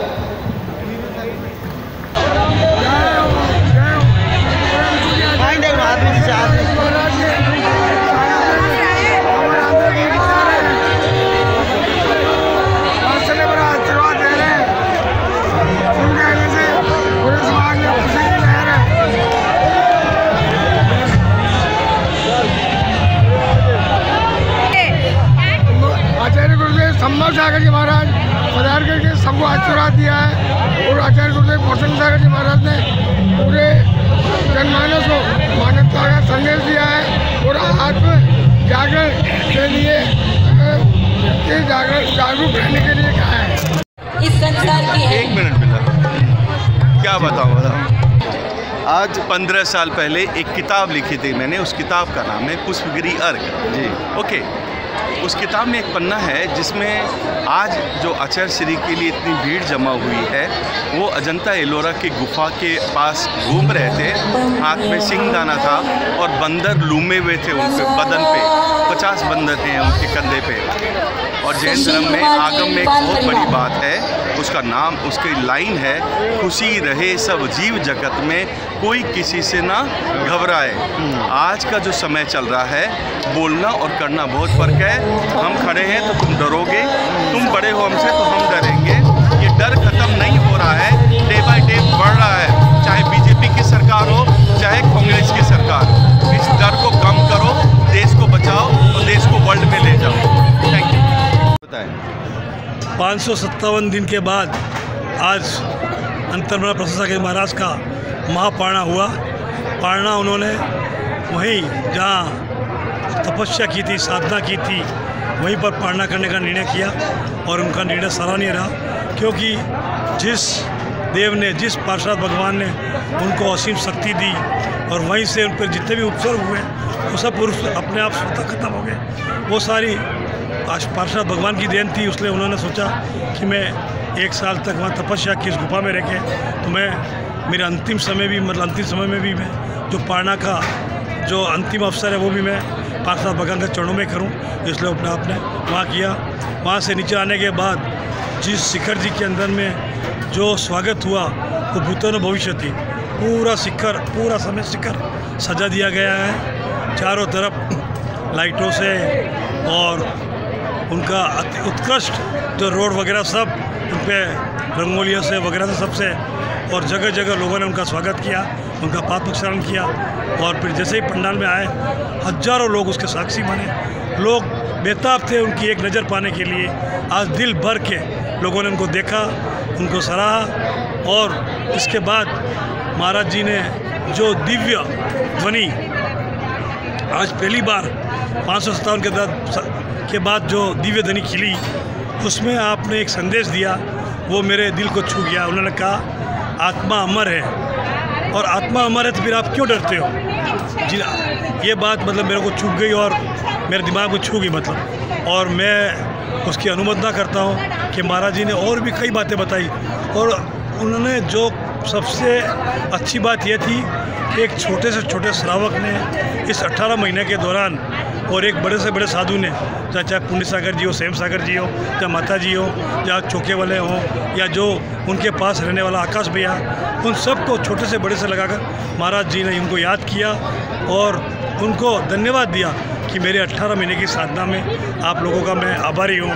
सम्मत सागर जी महाराज पधार करके सबको आशीर्वाद दिया है और आचार्य गुरुदेव प्रसन्न सागर जी महाराज ने पूरे जनमानस को मानवता का संदेश दिया है और आत्म जागरण के लिए जागरूक रहने के लिए कहा है। इस संसार की है। 1 मिनट मिला, क्या बताऊँ। आज 15 साल पहले एक किताब लिखी थी मैंने, उस किताब का नाम है पुष्पगिरी अर्घ जी। ओके, उस किताब में एक पन्ना है जिसमें आज जो आचार्य श्री के लिए इतनी भीड़ जमा हुई है, वो अजंता एलोरा की गुफा के पास घूम रहे थे, हाथ में सिंगदाना था और बंदर लूमे हुए थे उनके बदन पे, 50 बंदर हैं उनके कंधे पे। और जैन धर्म में आगम में एक बहुत बड़ी बात है, उसका नाम, उसकी लाइन है, खुशी रहे सब जीव जगत में, कोई किसी से ना घबराए। आज का जो समय चल रहा है, बोलना और करना बहुत फ़र्क है। हम खड़े हैं तो तुम डरोगे, तुम बड़े हो हमसे तो हम डरेंगे। ये डर खत्म नहीं हो रहा है, डे बाय डे बढ़ रहा है, चाहे बीजेपी की सरकार हो चाहे कांग्रेस की सरकार। इस डर को कम करो, देश को बचाओ और देश को वर्ल्ड में ले जाओ। Thank you. 557 दिन के बाद आज अंतर्मना प्रसन्न सागर महाराज का महापारणा हुआ। पारणा उन्होंने वहीं जहाँ तपस्या की थी, साधना की थी, वहीं पर पारणा करने का निर्णय किया और उनका निर्णय सराहनीय रहा, क्योंकि जिस देव ने, जिस पार्षद भगवान ने उनको असीम शक्ति दी और वहीं से उन पर जितने भी उपसर्ग हुए वो सब पुरुष अपने आप स्वतः खत्म हो गए। वो सारी पार्षद भगवान की देन थी, इसलिए उन्होंने सोचा कि मैं 1 साल तक वहाँ तपस्या की इस गुफा में रह के, तो मैं मेरे अंतिम समय भी, मतलब अंतिम समय में भी मैं जो पारणा का जो अंतिम अवसर है वो भी मैं पार्षद भगवान के चरणों में करूं, इसलिए अपने आपने वहाँ किया। वहाँ से नीचे आने के बाद जिस शिखर जी के अंदर में जो स्वागत हुआ वो भूतों भविष्य थी। पूरा शिखर, पूरा समय शिखर सजा दिया गया है, चारों तरफ लाइटों से और उनका अति उत्कृष्ट जो रोड वगैरह सब उन पर रंगोलियों से वगैरह से सबसे, और जगह जगह लोगों ने उनका स्वागत किया, उनका पाद प्रक्षालन किया। और फिर जैसे ही पंडाल में आए, हजारों लोग उसके साक्षी बने। लोग बेताब थे उनकी एक नज़र पाने के लिए। आज दिल भर के लोगों ने उनको देखा, उनको सराहा और इसके बाद महाराज जी ने जो दिव्य ध्वनि आज पहली बार 557 के बाद जो दिव्य ध्वनि खिली, उसमें आपने एक संदेश दिया, वो मेरे दिल को छू गया। उन्होंने कहा आत्मा अमर है, और आत्मा अमर है तो फिर आप क्यों डरते हो जी। ये बात मतलब मेरे को छू गई और मेरे दिमाग को छू गई मतलब, और मैं उसकी अनुमोदना करता हूँ कि महाराज जी ने और भी कई बातें बताई। और उन्होंने जो सबसे अच्छी बात यह थी कि एक छोटे से छोटे श्रावक ने इस 18 महीने के दौरान, और एक बड़े से बड़े साधु ने, चाहे पुण्य सागर जी हो, सेम सागर जी हो, चाहे माता जी हो, या चौके वाले हों, या जो उनके पास रहने वाला आकाश भैया, उन सब को छोटे से बड़े से लगाकर महाराज जी ने उनको याद किया और उनको धन्यवाद दिया कि मेरे 18 महीने की साधना में आप लोगों का मैं आभारी हूँ।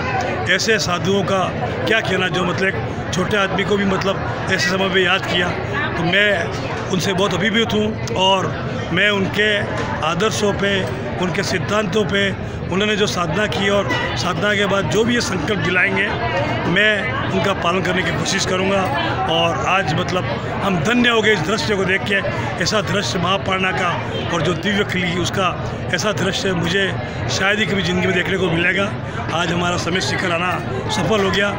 ऐसे साधुओं का क्या कहना, जो मतलब एक छोटे आदमी को भी मतलब ऐसे समय में याद किया, तो मैं उनसे बहुत अभिभूत हूँ। और मैं उनके आदर्शों पे, उनके सिद्धांतों पे, उन्होंने जो साधना की और साधना के बाद जो भी ये संकल्प दिलाएंगे, मैं उनका पालन करने की कोशिश करूँगा। और आज मतलब हम धन्य हो गए इस दृश्य को देख के। ऐसा दृश्य महापारणा का और जो दिव्य खिली उसका ऐसा दृश्य मुझे शायद ही कभी ज़िंदगी में देखने को मिलेगा। आज हमारा समेत शिखर आना सफल हो गया,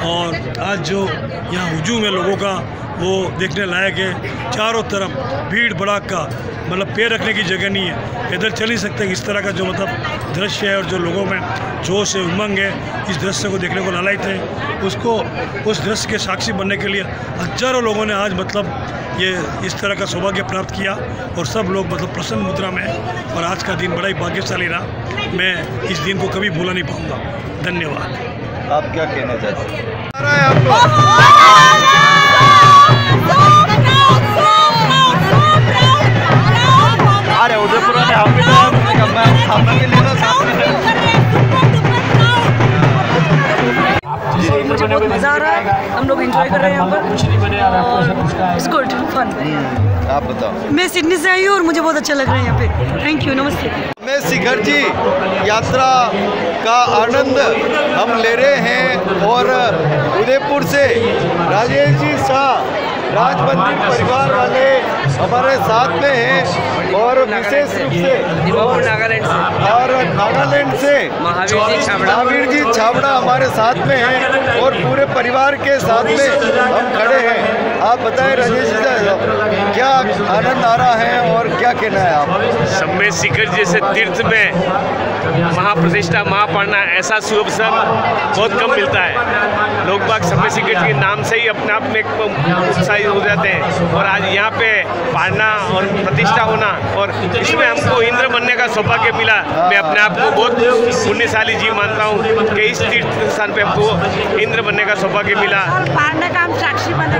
और आज जो यहाँ हुजूम है लोगों का वो देखने लायक है। चारों तरफ भीड़ भड़ाका, मतलब पैर रखने की जगह नहीं है, पैदल चल ही सकते हैं। इस तरह का जो मतलब दृश्य है और जो लोगों में जोश है, उमंग है, इस दृश्य को देखने को लालायित है। उसको उस दृश्य के साक्षी बनने के लिए हजारों लोगों ने आज मतलब ये इस तरह का सौभाग्य प्राप्त किया, और सब लोग मतलब प्रसन्न मुद्रा में हैं। और आज का दिन बड़ा ही भाग्यशाली रहा। मैं इस दिन को कभी भूला नहीं पाऊँगा। धन्यवाद। आप क्या कहना चाहते हैं? अरे उदयपुर वाले हम भी खाना के लिए मुझे बहुत मज़ा आ रहा है, हम लोग एंजॉय कर रहे हैं यहाँ पर। It's good fun. आप बताओ। मैं सिडनी से आई हूँ और मुझे बहुत अच्छा लग रहा है यहाँ पे। थैंक यू, नमस्ते। समेत शिखर जी यात्रा का आनंद हम ले रहे हैं, और उदयपुर से राजेश जी शाह राज मंदिर परिवार वाले हमारे साथ में हैं, और विशेष रूप से नागालैंड से और नागालैंड से महावीर जी छाबड़ा हमारे साथ में हैं, और पूरे परिवार के साथ में हम खड़े हैं। आप बताएं राजेश जी, क्या आनंद आ रहा है और क्या कहना है आप? समेत शिखर जैसे तीर्थ में महाप्रतिष्ठा महापारणा ऐसा शुभ अवसर बहुत कम मिलता है। लोग बाग समेत शिखर के नाम से ही अपने आप में उत्साहित हो जाते हैं, और आज यहाँ पे पारणा और प्रतिष्ठा होना, और इसमें हमको इंद्र बनने का सौभाग्य मिला। मैं अपने आप को बहुत पुण्यशाली जीव मानता हूँ कि इस तीर्थ स्थान पे हमको इंद्र बनने का सौभाग्य मिला। पारणा का हम साक्षी बने।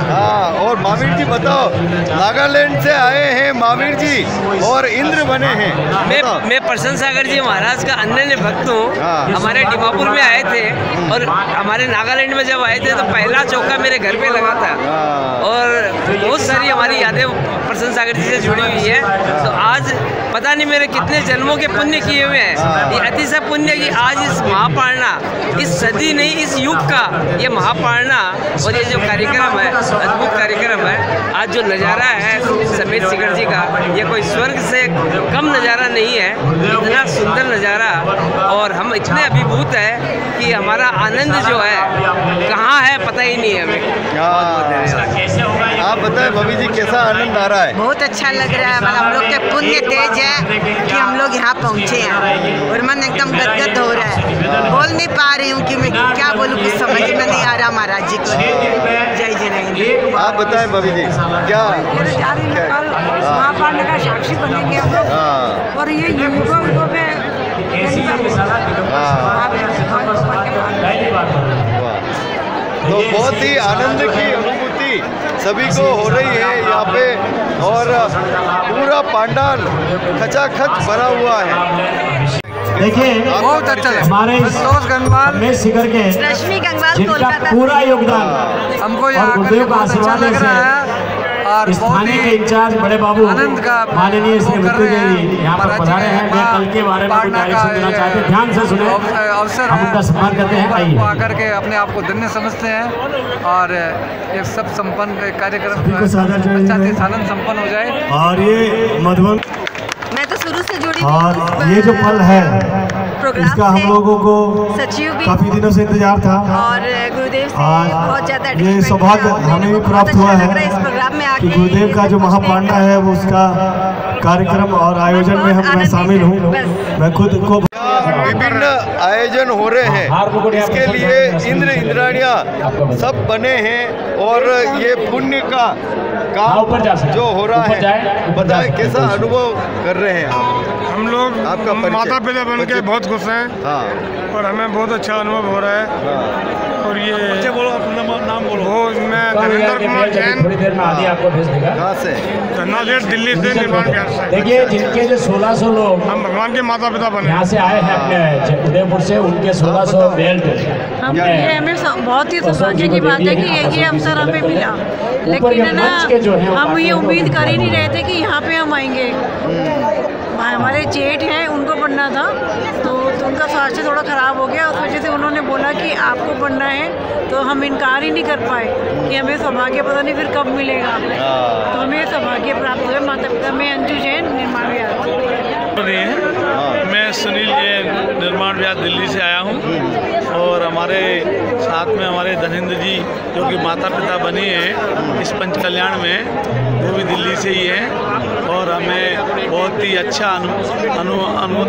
हाँ, और महावीर जी बताओ, नागालैंड से आए हैं महावीर जी और इंद्र बने हैं। मैं प्रसन्न सागर जी महाराज का अनन्य भक्त हूँ। हमारे डिमापुर में आए थे, और हमारे नागालैंड में जब आए थे तो पहला चौका मेरे घर पे लगा था, और बहुत सारी हमारी यादें प्रसन्न सागर जी से जुड़ी हुई है। तो आज पता नहीं मेरे कितने जन्मों के पुण्य किए हुए हैं। ये अतिशय पुण्य कि आज इस महापारणा, इस सदी नहीं इस युग का ये महापारणा और ये जो कार्यक्रम है, अद्भुत कार्यक्रम है। आज जो नज़ारा है समेत शिखर जी का, ये कोई स्वर्ग से कम नज़ारा नहीं है। इतना सुंदर नज़ारा, और हम इतने अभिभूत है कि हमारा आनंद जो है कहाँ है पता ही नहीं है हमें। आप बताएं भवी जी, कैसा आनंद आ रहा है? बहुत अच्छा लग रहा है। मतलब हम लोग के पुण्य तेज है कि हम लोग यहाँ पहुँचे हैं, और मन एकदम गदगद हो रहा है। बोल नहीं पा रही हूँ कि मैं क्या बोलूँ, कुछ समझ में नहीं आ रहा महाराज जी को। जय जय। आप बताएं भवी जी, क्या महापारणा का साक्षी बनेंगे हम लोग, और ये युगों में तो बहुत ही आनंद की अनुभूति सभी को हो रही है यहाँ पे, और पूरा पंडाल खचाखच भरा हुआ है। देखिए बहुत अच्छा है हमारे समेत शिखर के रश्मि गंगवाल जिनका पूरा योगदान हमको यहाँ आकर बहुत अच्छा लग रहा है, और बहुत ही इंचार्ज बड़े बाबू आनंद का माननीय श्री कर रहे हैं यहाँ पर पधारे हैं। मैं कल के बारे में देना चाहते हैं, ध्यान से सुने, अवसर हम उनका सम्मान करते हैं। आइए आकर के अपने आप को धन्य समझते हैं और ये सब संपन्न कार्यक्रम आनंद संपन्न हो जाए। और ये मधुबन मैं तो शुरू से जुड़ी और ये जो पल है इसका हम लोगों को सचिव भी काफी दिनों से इंतजार था और गुरुदेव से बहुत ज्यादा ये सौभाग्य हमें भी प्राप्त हुआ है इस प्रोग्राम में कि गुरुदेव का जो महापारणा है वो उसका कार्यक्रम और आयोजन में मैं शामिल हूँ। मैं खुद को विभिन्न आयोजन हो रहे हैं, इसके लिए इंद्र इंद्राणियाँ सब बने हैं और ये पुण्य का काम जो हो रहा है, बताएं कैसा अनुभव कर रहे हैं आप? हम लोग आपका माता पिता बन के बहुत खुश हैं। हाँ। और हमें बहुत अच्छा अनुभव हो रहा है। हाँ। और ये बोलो, अपना नाम बोलो। वो मैं धर्मेंद्र कुमार जैन, थोड़ी देर में आदि आपको भेज देगा। कहाँ से? धन्ना सेठ, दिल्ली से, निर्माण बिहार से। देखिए जिनके जो 1600 लोग हम भगवान के माता पिता बने यहाँ से आए हैं अपने उदयपुर से, उनके 1600 बेल्ट हमें बहुत ही सौभाग्य की बात है कि ये अवसर हमें मिला, लेकिन है ना हम ये उम्मीद कर ही नहीं रहे थे कि यहाँ पे हम आएंगे। हमारे जेठ हैं, उनको पढ़ना था तो उनका स्वास्थ्य थोड़ा ख़राब हो गया, उस वजह से उन्होंने बोला कि आपको पढ़ना है, तो हम इनकार ही नहीं कर पाए कि हमें सौभाग्य पता नहीं फिर कब मिलेगा। तो हमें सौभाग्य प्राप्त हुआ। माता पिता में अंजू जैन, निर्माण विहार। मैं सुनील जैन, निर्माण विहार दिल्ली से आया हूँ और हमारे साथ में हमारे धनेंद्र जी जो कि माता पिता बने हैं इस पंच कल्याण में, वो भी दिल्ली से ही हैं और हमें बहुत ही अच्छा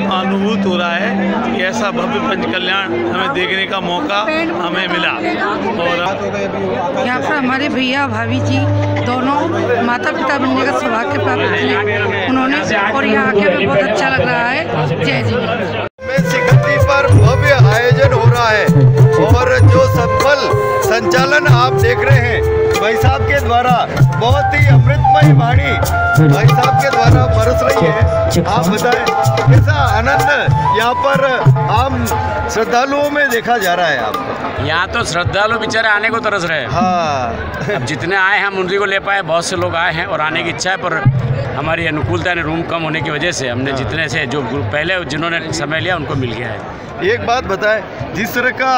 अनुभूत हो रहा है कि ऐसा भव्य पंच कल्याण हमें देखने का मौका हमें मिला। और यहाँ पर हमारे भैया भाभी जी दोनों माता पिता बनने का सौभाग्य प्राप्त किए उन्होंने, और यहाँ आके हमें बहुत अच्छा लग रहा है। जय जी। शिखर पर भव्य आयोजन हो रहा है और जो सफल संचालन आप देख रहे हैं भाई साहब के द्वारा, बहुत ही अमृतमय वाणी भाई साहब के द्वारा बरस रही है। आप बताएं कैसा आनंद यहाँ पर आम श्रद्धालुओं में देखा जा रहा है आपको? यहाँ तो श्रद्धालु बेचारे आने को तरस रहे हैं। हाँ। अब जितने आए हैं हम उन्हीं को ले पाए, बहुत से लोग आए हैं और आने की इच्छा है, पर हमारी अनुकूलता ने रूम कम होने की वजह से हमने जितने से जो पहले जिन्होंने समय लिया उनको मिल गया है। एक बात बताएं, जिस तरह का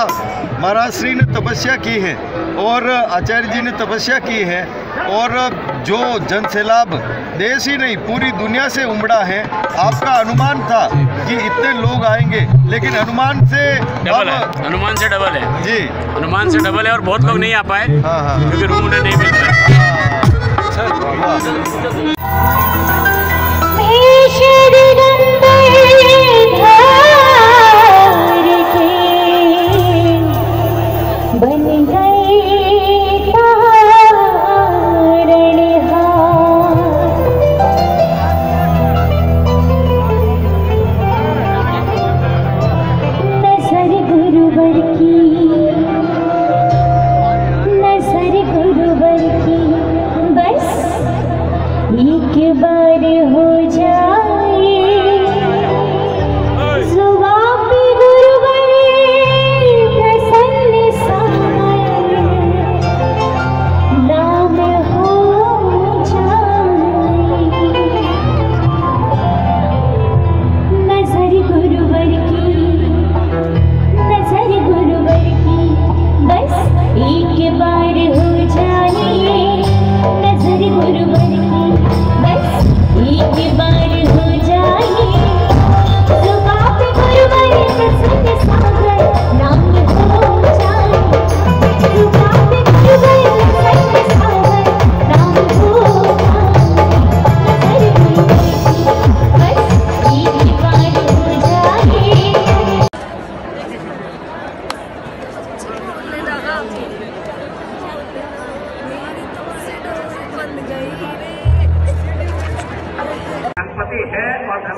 महाराज श्री ने तपस्या की है और आचार्य जी ने तपस्या की है और जो जन सैलाब देश ही नहीं पूरी दुनिया से उमड़ा है, आपका अनुमान था कि इतने लोग आएंगे, लेकिन अनुमान से डबल है। अनुमान से डबल है जी, अनुमान से डबल है और बहुत लोग नहीं आ पाए क्योंकि रूम उन्हें नहीं मिल पाए।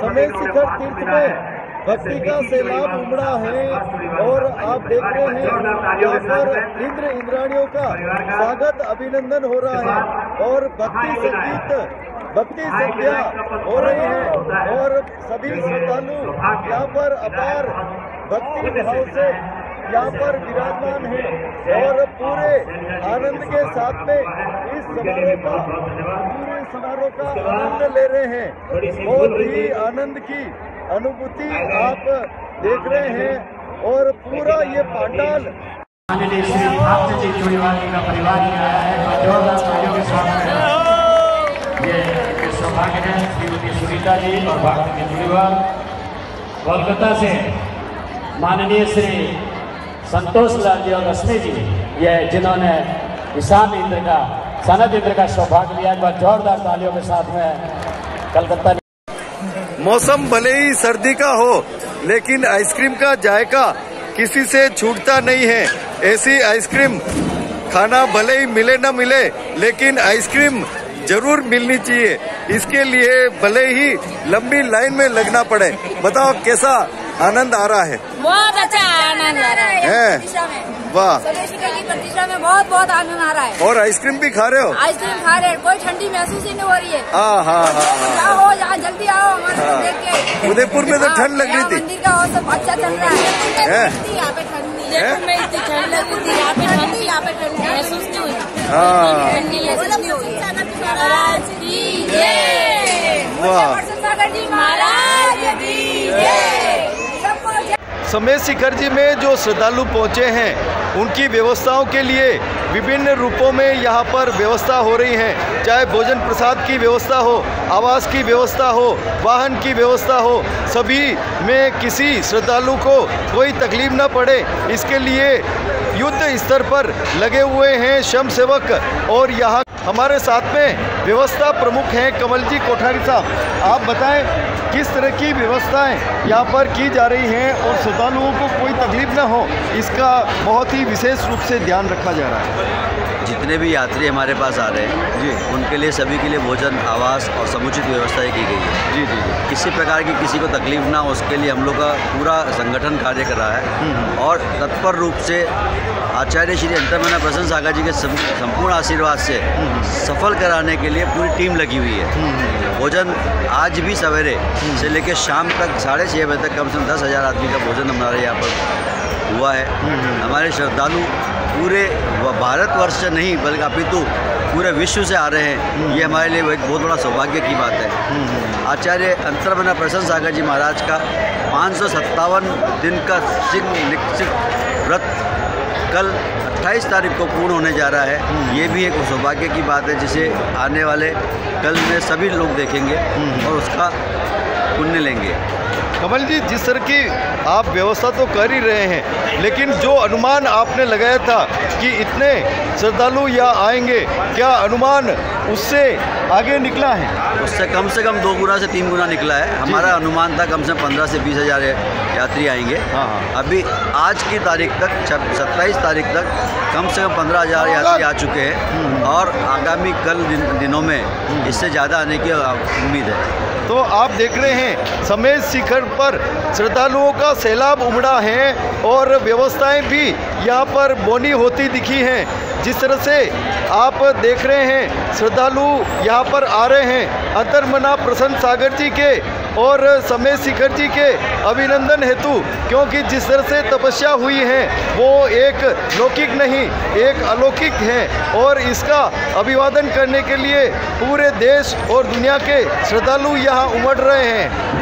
समय शिखर तीर्थ में भक्ति का सैलाब उमड़ा है और आप देख रहे हैं यहाँ पर इंद्र इंद्राणियों का स्वागत अभिनंदन हो रहा है और भक्ति संगीत भक्ति संध्या हो रही है और सभी श्रद्धालु यहाँ पर अपार भक्ति भाव से यहाँ पर विराजमान हैं और पूरे आनंद के साथ में इस समारोह का आनंद ले रहे हैं। बहुत ही आनंद की अनुभूति आप देख रहे हैं और पूरा ये पांडाल श्री भक्त जी चूड़ीवाली का परिवार ही आया है। जोरदार तालियों के साथ ये सौभाग्य है श्रीमती सुनीता जी और भक्त जी चूड़ीवाल। कोलकाता से माननीय श्री संतोष लाल जी और रश्मि जी, ये जिन्होंने ईशान इंद्र का सनद इंद्र का सौभाग्य लिया। एक बार जोरदार तालियों के साथ में कलकत्ता। मौसम भले ही सर्दी का हो लेकिन आइसक्रीम का जायका किसी से छूटता नहीं है। ऐसी आइसक्रीम खाना भले ही मिले न मिले लेकिन आइसक्रीम जरूर मिलनी चाहिए। इसके लिए भले ही लंबी लाइन में लगना पड़े। बताओ कैसा आनंद आ रहा है? बहुत अच्छा आनंद आ रहा है। वाह, की प्रतिष्ठा में बहुत बहुत आनंद आ रहा है। और आइसक्रीम भी खा रहे हो? आइसक्रीम खा रहे हैं, कोई ठंडी महसूस ही नहीं हो रही है। हाँ, यहाँ जल्दी आओ हमारे देख के। उदयपुर में तो ठंड लग रही थी। मंदिर का और सब अच्छा चल रहा है। यहाँ पे ठंडी, उदयपुर में इतनी ठंड लग रही थी, यहाँ पे ठंडी, यहाँ पे ठंडी महसूस नहीं हुई। महाराज की जय, सागर जी महाराज की जय। समेत शिखर जी में जो श्रद्धालु पहुंचे हैं उनकी व्यवस्थाओं के लिए विभिन्न रूपों में यहाँ पर व्यवस्था हो रही है। चाहे भोजन प्रसाद की व्यवस्था हो, आवास की व्यवस्था हो, वाहन की व्यवस्था हो, सभी में किसी श्रद्धालु को कोई तकलीफ न पड़े इसके लिए युद्ध स्तर पर लगे हुए हैं श्रम सेवक। और यहाँ हमारे साथ में व्यवस्था प्रमुख हैं कमल जी कोठारी साहब। आप बताएं किस तरह की व्यवस्थाएं यहाँ पर की जा रही हैं और श्रद्धालुओं को कोई तकलीफ न हो इसका बहुत ही विशेष रूप से ध्यान रखा जा रहा है। जितने भी यात्री हमारे पास आ रहे हैं जी, उनके लिए सभी के लिए भोजन, आवास और समुचित व्यवस्थाएं की गई है। जी जी जी, किसी प्रकार की किसी को तकलीफ ना हो उसके लिए हम लोग का पूरा संगठन कार्य कर रहा है और तत्पर रूप से आचार्य श्री अंतर्मना प्रसन्न सागर जी के संपूर्ण आशीर्वाद से सफल कराने के लिए पूरी टीम लगी हुई है। भोजन आज भी सवेरे से लेकर शाम तक 6:30 बजे तक कम से कम 10,000 आदमी का भोजन हमारे यहाँ पर हुआ है। हमारे श्रद्धालु पूरे भारतवर्ष से नहीं बल्कि अपितु पूरे विश्व से आ रहे हैं। ये हमारे लिए एक बहुत बड़ा सौभाग्य की बात है। आचार्य अंतर्मना प्रसन्न सागर जी महाराज का 557 दिन का निश्चित व्रत कल 28 तारीख को पूर्ण होने जा रहा है। ये भी एक सौभाग्य की बात है जिसे आने वाले कल में सभी लोग देखेंगे और उसका पुण्य लेंगे। कमल जी, जिस तरह की आप व्यवस्था तो कर ही रहे हैं लेकिन जो अनुमान आपने लगाया था कि इतने श्रद्धालु यहाँ आएंगे, क्या अनुमान उससे आगे निकला है? उससे कम 2 गुना से 3 गुना निकला है। हमारा अनुमान था कम से कम 15 से 20 हज़ार यात्री आएंगे। अभी आज की तारीख तक 27 तारीख तक कम से कम 15,000 यात्री आ चुके हैं और आगामी कल दिनों में इससे ज़्यादा आने की उम्मीद है। तो आप देख रहे हैं समेत शिखर पर श्रद्धालुओं का सैलाब उमड़ा है और व्यवस्थाएं भी यहाँ पर बोनी होती दिखी हैं। जिस तरह से आप देख रहे हैं श्रद्धालु यहाँ पर आ रहे हैं अंतर्मना प्रसन्न सागर जी के और समेत शिखर जी के अभिनंदन हेतु, क्योंकि जिस तरह से तपस्या हुई है वो एक लौकिक नहीं एक अलौकिक है और इसका अभिवादन करने के लिए पूरे देश और दुनिया के श्रद्धालु यहाँ उमड़ रहे हैं।